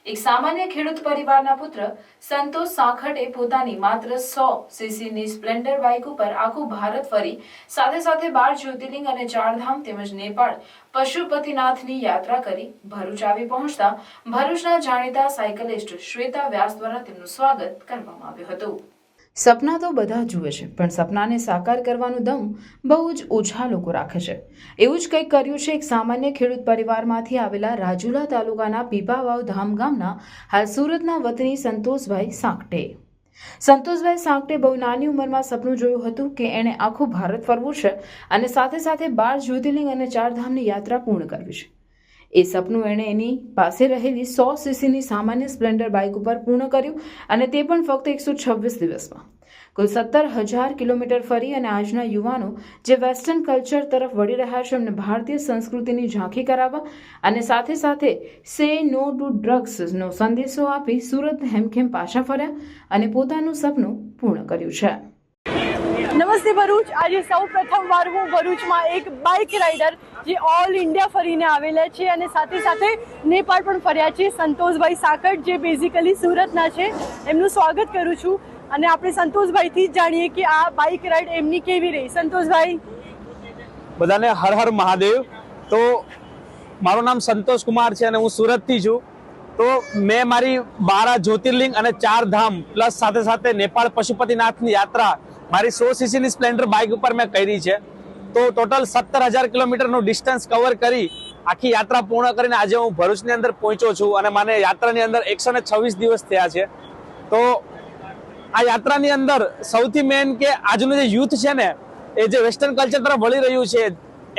એક સામાન્ય ખેડૂત પરિવારના પુત્ર સંતોષ સાખડે પોતાની માત્ર 100 સીસીની સ્પ્લેન્ડર બાઇક ઉપર આખું ભારત ફરી સાથે 12 જ્યોતિર્લિંગ અને 4 ધામ તેમજ નેપાળ પશુપતિનાથની યાત્રા કરી ભરૂચ આવી પહોંચતા ભરૂચના જાણીતા સાયકલિસ્ટ શ્વેતા વ્યાસ દ્વારા તેમનું સ્વાગત કરવામાં આવ્યું હતું। સપના તો બધા જુએ છે, પણ સપનાને સાકાર કરવાનું દમ બહુ જ ઓછા લોકો રાખે છે। એવું જ કંઈક કર્યું છે એક સામાન્ય ખેડૂત પરિવારમાંથી આવેલા રાજુલા તાલુકાના પીપાવાવ ધામ ગામના હાલ સુરતના વતની સંતોષભાઈ સાંકટે। સંતોષભાઈ સાંકટે બહુ નાની ઉંમરમાં સપનું જોયું હતું કે એણે આખું ભારત ફરવું છે અને સાથે 12 જ્યોતિર્લિંગ અને 4 ધામની યાત્રા પૂર્ણ કરવી છે। એ સપનું એણે એની પાસે રહેલી 100 સીસીની સામાન્ય સ્પ્લેન્ડર બાઇક ઉપર પૂર્ણ કર્યું અને તે પણ ફક્ત 126 દિવસમાં। કુલ 17,000 કિલોમીટર ફરી અને આજના યુવાનો જે વેસ્ટર્ન કલ્ચર તરફ વળી રહ્યા છે એમને ભારતીય સંસ્કૃતિની ઝાંખી કરાવવા અને સાથે સે નો ટુ ડ્રગ્સનો સંદેશો આપી સુરત હેમખેમ પાછા ફર્યા અને પોતાનું સપનું પૂર્ણ કર્યું છે। નમસ્તે ભરૂચ। આજે સૌ પ્રથમવાર હું ભરૂચમાં એક બાઇક રાઇડર જે ઓલ ઇન્ડિયા ફરીને આવેલા છે અને સાથે નેપાળ પણ ફર્યા છે, સંતોષભાઈ સાકટ, જે બેઝિકલી સુરતના છે, એમનું સ્વાગત કરું છું અને આપણે સંતોષભાઈથી જ જાણીએ કે આ બાઇક રાઇડ એમની કેવી રહી। સંતોષભાઈ, બધાને હર હર મહાદેવ। તો મારું નામ સંતોષ કુમાર છે અને હું સુરતથી છું। તો મેં મારી 12 જ્યોતિર્લિંગ અને 4 ધામ પ્લસ સાથે નેપાળ પશુપતિનાથની યાત્રા મારી 100 સીસીની સ્પ્લેન્ડર બાઇક ઉપર મેં કરી છે। તો ટોટલ 17,000 કિલોમીટરનું ડિસ્ટન્સ કવર કરી આખી યાત્રા પૂર્ણ કરીને આજે હું ભરૂચની અંદર પહોંચ્યો છું અને મને યાત્રાની અંદર 126 દિવસ થયા છે। તો આ યાત્રાની અંદર સૌથી મેઇન કે આજનું જે યુથ છે ને, એ જે વેસ્ટર્ન કલ્ચર તરફ વળી રહ્યું છે,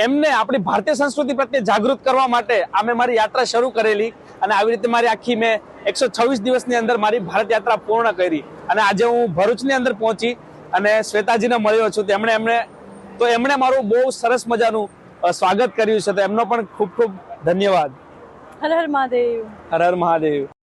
એમને આપણી ભારતીય સંસ્કૃતિ પ્રત્યે જાગૃત કરવા માટે મેં મારી યાત્રા શરૂ કરેલી અને આવી રીતે મારી આખી મેં 126 દિવસની અંદર મારી ભારત યાત્રા પૂર્ણ કરી અને આજે હું ભરૂચની અંદર પહોંચી અને શ્વેતાજીને મળ્યો છું। એમણે મારું બહુ સરસ મજાનું સ્વાગત કર્યું છે, તો એમનો પણ ખૂબ ધન્યવાદ। હર હર મહાદેવ। હર હર મહાદેવ।